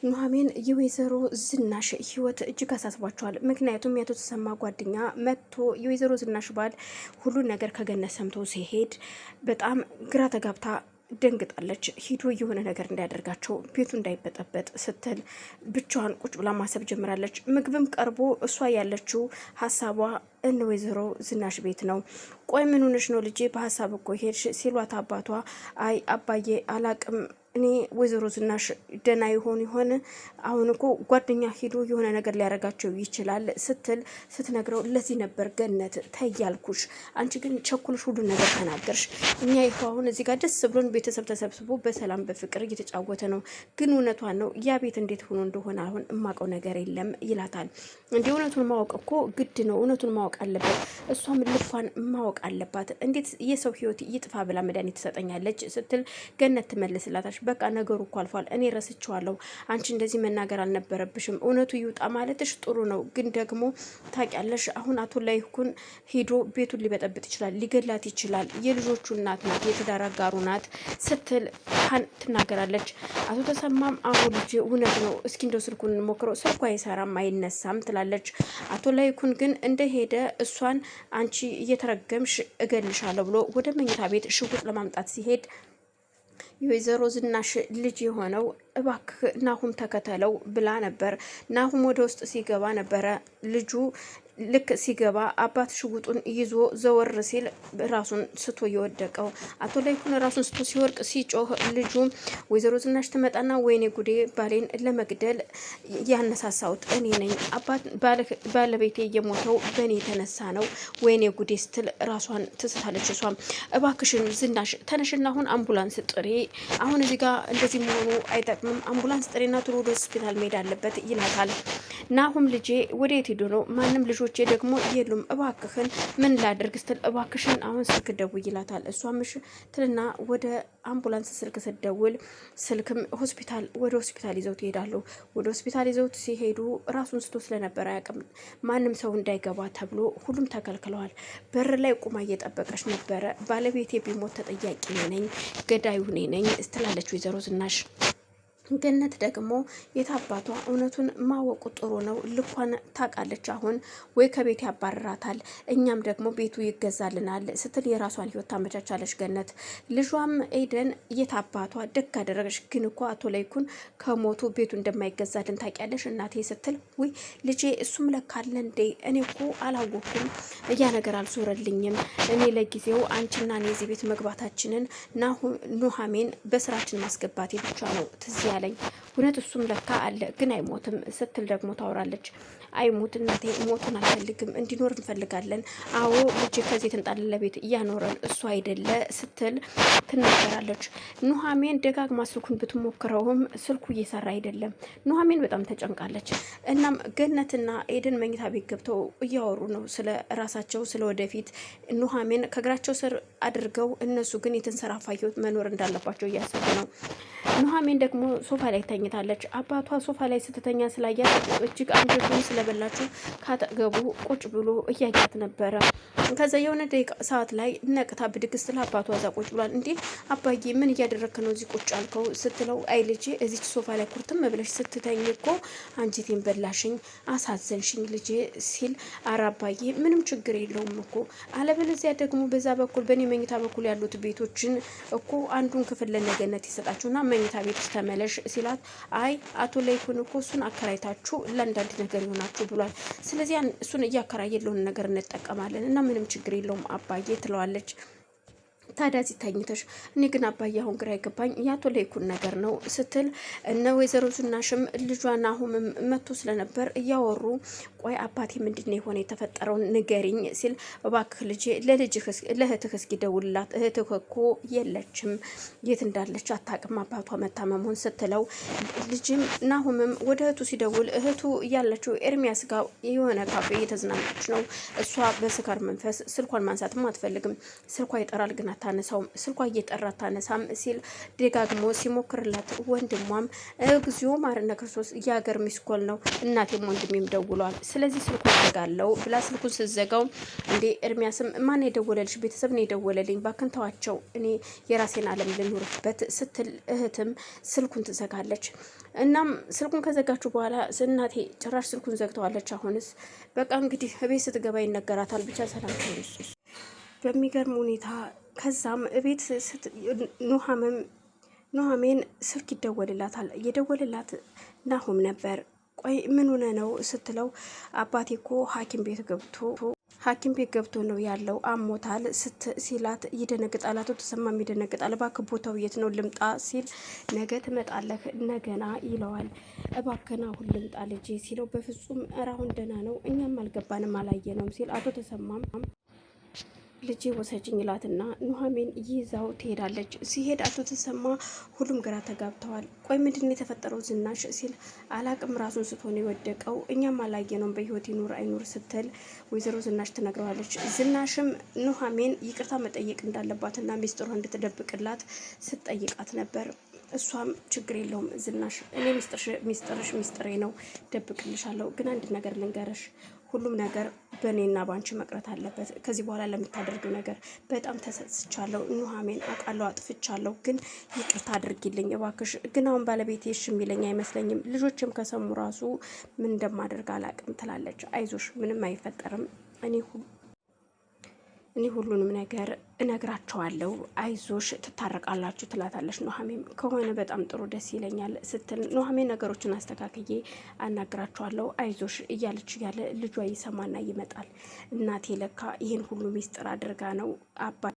ኑሐሚን የወይዘሮ ዝናሽ ህይወት እጅግ አሳስቧቸዋል። ምክንያቱም ያቶ ተሰማ ጓደኛ መጥቶ የወይዘሮ ዝናሽ ባል ሁሉን ነገር ከገነት ሰምቶ ሲሄድ በጣም ግራ ተጋብታ ደንግጣለች። ሂዶ የሆነ ነገር እንዳያደርጋቸው ቤቱ እንዳይበጠበጥ ስትል ብቻዋን ቁጭ ብላ ማሰብ ጀምራለች። ምግብም ቀርቦ እሷ ያለችው ሀሳቧ እነ ወይዘሮ ዝናሽ ቤት ነው። ቆይ ምን ሆነሽ ነው ልጄ በሀሳብ እኮ ሄድሽ ሲሏት አባቷ አይ አባዬ አላቅም እኔ ወይዘሮ ዝናሽ ደና ይሆን አሁን እኮ ጓደኛ ሄዶ የሆነ ነገር ሊያረጋቸው ይችላል ስትል ስትነግረው ለዚህ ነበር ገነት ተያልኩሽ፣ አንቺ ግን ቸኩልሽ ሁሉ ነገር ተናገርሽ። እኛ ይኸው አሁን እዚህ ጋር ደስ ብሎን ቤተሰብ ተሰብስቦ በሰላም በፍቅር እየተጫወተ ነው። ግን እውነቷን ነው ያ ቤት እንዴት ሆኖ እንደሆነ አሁን እማቀው ነገር የለም ይላታል። እንዲህ እውነቱን ማወቅ እኮ ግድ ነው፣ እውነቱን ማወቅ አለበት። እሷም ልፏን ማወቅ አለባት። እንዴት የሰው ህይወት ይጥፋ ብላ መድኃኒት ትሰጠኛለች ስትል ገነት ትመልስላታች። በቃ ነገሩ እኮ አልፏል፣ እኔ ረስቼዋለሁ። አንቺ እንደዚህ መናገር አልነበረብሽም። እውነቱ ይውጣ ማለትሽ ጥሩ ነው፣ ግን ደግሞ ታውቂያለሽ አሁን አቶ ላይኩን ሄዶ ቤቱን ሊበጠብጥ ይችላል፣ ሊገላት ይችላል። የልጆቹ እናት ናት፣ የትዳር አጋሩ ናት ስትል ትናገራለች። አቶ ተሰማም አሁን ልጅ እውነት ነው፣ እስኪ እንደው ስልኩን ሞክረው፣ ስልኩ አይሰራም አይነሳም ትላለች። አቶ ላይኩን ግን እንደሄደ እሷን አንቺ እየተረገምሽ እገልሻለሁ ብሎ ወደ መኝታ ቤት ሽጉጥ ለማምጣት ሲሄድ የወይዘሮ ዝናሽ ልጅ የሆነው እባክህ ናሁም ተከተለው ብላ ነበር። ናሁም ወደ ውስጥ ሲገባ ነበረ ልጁ ልክ ሲገባ አባት ሽጉጡን ይዞ ዘወር ሲል ራሱን ስቶ የወደቀው። አቶ ላይኩን ራሱን ስቶ ሲወርቅ ሲጮህ ልጁ ወይዘሮ ዝናሽ ትመጣና ወይኔ ጉዴ ባሌን ለመግደል ያነሳሳውት እኔ ነኝ፣ አባት ባለቤቴ የሞተው በእኔ የተነሳ ነው፣ ወይኔ ጉዴ ስትል ራሷን ትስታለች። እሷም እባክሽን ዝናሽ ተነሽና አሁን አምቡላንስ ጥሪ፣ አሁን እዚህ ጋር እንደዚህ መሆኑ አይጠቅምም፣ አምቡላንስ ጥሪና ቶሎ ወደ ሆስፒታል መሄድ አለበት ይላታል። ናሁም ልጄ ወዴት ሄዱ ነው? ማንም ልጆቼ ደግሞ የሉም፣ እባክህን ምን ላድርግ ስትል እባክሽን አሁን ስልክ ደውይ ይላታል። እሷም እሺ ትልና ወደ አምቡላንስ ስልክ ስትደውል ስልክም ወደ ሆስፒታል ይዘውት ይሄዳሉ። ወደ ሆስፒታል ይዘውት ሲሄዱ ራሱን ስቶ ስለነበረ አያውቅም። ማንም ሰው እንዳይገባ ተብሎ ሁሉም ተከልክለዋል። በር ላይ ቁማ እየጠበቀች ነበረ። ባለቤቴ ቢሞት ተጠያቂ ነኝ፣ ገዳዩ እኔ ነኝ ስትላለች ወይዘሮ ዝናሽ። ገነት ደግሞ የታባቷ እውነቱን ማወቁ ጥሩ ነው፣ ልኳን ታውቃለች። አሁን ወይ ከቤት ያባርራታል፣ እኛም ደግሞ ቤቱ ይገዛልናል ስትል የራሷን ህይወት ታመቻቻለች ገነት። ልጇም ኤደን የታባቷ ደግ አደረገች፣ ግን እኮ አቶ ላይኩን ከሞቱ ቤቱ እንደማይገዛልን ታውቂያለሽ እናቴ ስትል ውይ ልጄ እሱም ለካለ እንዴ እኔ እኮ አላወኩም፣ ያ ነገር አልዞረልኝም። እኔ ለጊዜው አንቺና እኔ እዚህ ቤት መግባታችንን ኑሐሚን በስራችን ማስገባቴ ብቻ ነው ትዝ ያለኝ፣ እውነት እሱም ለካ አለ ግን አይሞትም ስትል ደግሞ ታወራለች። አይሞት እናቴ፣ ሞቱን አልፈልግም፣ እንዲኖር እንፈልጋለን። አዎ ልጅ ከዚህ ተንጣለለ ቤት እያኖረን እሱ አይደለ ስትል ትናገራለች። ኑሐሚን ደጋግማ ስልኩን ብትሞክረውም ስልኩ እየሰራ አይደለም። ኑሐሚን በጣም ተጨንቃለች። እናም ገነትና ኤደን መኝታ ቤት ገብተው እያወሩ ነው ስለ ራሳቸው፣ ስለ ወደፊት። ኑሐሚን ከእግራቸው ስር አድርገው እነሱ ግን የተንሰራፋ ህይወት መኖር እንዳለባቸው እያሰቡ ነው። ኑሐሚን ደግሞ ሶፋ ላይ ተኝታለች። አባቷ ሶፋ ላይ ስትተኛ ስላያት እጅግ አንጀቱን ስለበላችሁ ካጠገቡ ቁጭ ብሎ እያያት ነበረ። ከዛ የሆነ ደቂቃ ሰዓት ላይ ነቅታ ብድግ ስትል አባቷ እዛ ቁጭ ብሏል። እንዴ አባዬ ምን እያደረግክ ነው እዚህ ቁጭ አልከው ስትለው አይ ልጄ እዚች ሶፋ ላይ ኩርትም ብለሽ ስትተኝ እኮ አንጀቴን በላሽኝ፣ አሳዘንሽኝ ልጄ ሲል ኧረ አባዬ ምንም ችግር የለውም እኮ አለበለዚያ ደግሞ በዛ በኩል በእኔ መኝታ በኩል ያሉት ቤቶችን እኮ አንዱን ክፍል ለነገነት ይሰጣችሁና መኝታ ቤት ውስጥ ተመለሽ ሲላት አይ አቶ ላይኩን እኮ እሱን አከራይታችሁ ለአንዳንድ ነገር ይሆናችሁ ብሏል። ስለዚህ እሱን እያከራየ ለሆነ ነገር እንጠቀማለን እና ምንም ችግር የለውም አባዬ ትለዋለች። ታዲያ ሲታኝተሽ እኔ ግን አባዬ አሁን ግራ ይገባኝ ያቶ ላይኩን ነገር ነው ስትል እነ ወይዘሮ ዝናሽም ልጇን አሁንም መጥቶ ስለነበር እያወሩ ቆይ አባቴ ምንድነው የሆነ የተፈጠረውን ንገሪኝ ሲል እባክህ ልጄ ለእህትህ እስኪ ደውልላት፣ እህትህ እኮ የለችም የት እንዳለች አታውቅም አባቷ መታመሙን ስትለው ልጅም ናሁምም ወደ እህቱ ሲደውል እህቱ እያለችው ኤርሚያስ ጋር የሆነ ካፌ እየተዝናናች ነው። እሷ በስካር መንፈስ ስልኳን ማንሳትም አትፈልግም። ስልኳ ይጠራል ግን አታነሳውም። ስልኳ እየጠራ ታነሳም ሲል ደጋግሞ ሲሞክርላት ወንድሟም እግዚኦ ማረነ ክርስቶስ የሀገር ሚስኮል ነው እናቴም ወንድሜም ደውሏል ስለዚህ ስልኩን ዘጋለው ብላ ስልኩን ስትዘጋው እንዴ ኤርሚያስም ማን የደወለልሽ? ቤተሰብ ነው የደወለልኝ፣ ባክን ተዋቸው፣ እኔ የራሴን ዓለም ልኑርበት ስትል እህትም ስልኩን ትዘጋለች። እናም ስልኩን ከዘጋችሁ በኋላ እናቴ ጭራሽ ስልኩን ዘግተዋለች። አሁንስ በቃ እንግዲህ እቤት ስትገባ ይነገራታል። ብቻ ሰላም ተነሱ በሚገርም ሁኔታ። ከዛም እቤት ኑሐሚን ስልክ ይደወልላታል። የደወልላት ናሆም ነበር። ቆይ ምን ሆነ ነው ስትለው አባቴ እኮ ሐኪም ቤት ገብቶ ነው ያለው አሞታል ሲላት ይደነግጣል። አቶ ተሰማም ይደነግጣል። እባክህ ቦታው የት ነው ልምጣ ሲል ነገ ትመጣለህ ነገና ይለዋል። እባክህን አሁን ልምጣ ልጄ ሲለው በፍጹም ኧረ አሁን ደህና ነው እኛም አልገባንም አላየነውም ሲል አቶ ተሰማም ልጄ ወሰጅኝ ይላትና ኑሐሚን ይዛው ትሄዳለች። ሲሄድ አቶ ተሰማ ሁሉም ግራ ተጋብተዋል። ቆይ ምንድን የተፈጠረው ዝናሽ ሲል አላቅም ራሱን ስትሆን የወደቀው እኛም አላየነውም በህይወት ይኑር አይኑር ስትል ወይዘሮ ዝናሽ ትነግረዋለች። ዝናሽም ኑሐሚን ይቅርታ መጠየቅ እንዳለባትና ሚስጥሯ እንድትደብቅላት ስትጠይቃት ነበር። እሷም ችግር የለውም ዝናሽ፣ እኔ ሚስጥርሽ ሚስጥሬ ነው ደብቅልሻለሁ፣ ግን አንድ ነገር ልንገርሽ፣ ሁሉም ነገር በእኔና ባንቺ መቅረት አለበት። ከዚህ በኋላ ለምታደርገው ነገር በጣም ተሰስቻለሁ ኑሐሚን፣ አውቃለሁ አጥፍቻለሁ፣ ግን ይቅርታ አድርጊልኝ እባክሽ። ግን አሁን ባለቤቴ እሺ የሚለኝ አይመስለኝም፣ ልጆችም ከሰሙ ራሱ ምን እንደማደርግ አላውቅም ትላለች። አይዞሽ ምንም አይፈጠርም፣ እኔ ሁሉንም ነገር እነግራቸዋለሁ፣ አይዞሽ ትታረቃላችሁ ትላታለች። ኑሐሚን ከሆነ በጣም ጥሩ ደስ ይለኛል ስትል ኑሐሚን ነገሮችን አስተካክዬ አናግራቸዋለሁ አይዞሽ እያለች እያለ ልጇ ይሰማና ይመጣል። እናቴ ለካ ይህን ሁሉ ሚስጥር አድርጋ ነው አባ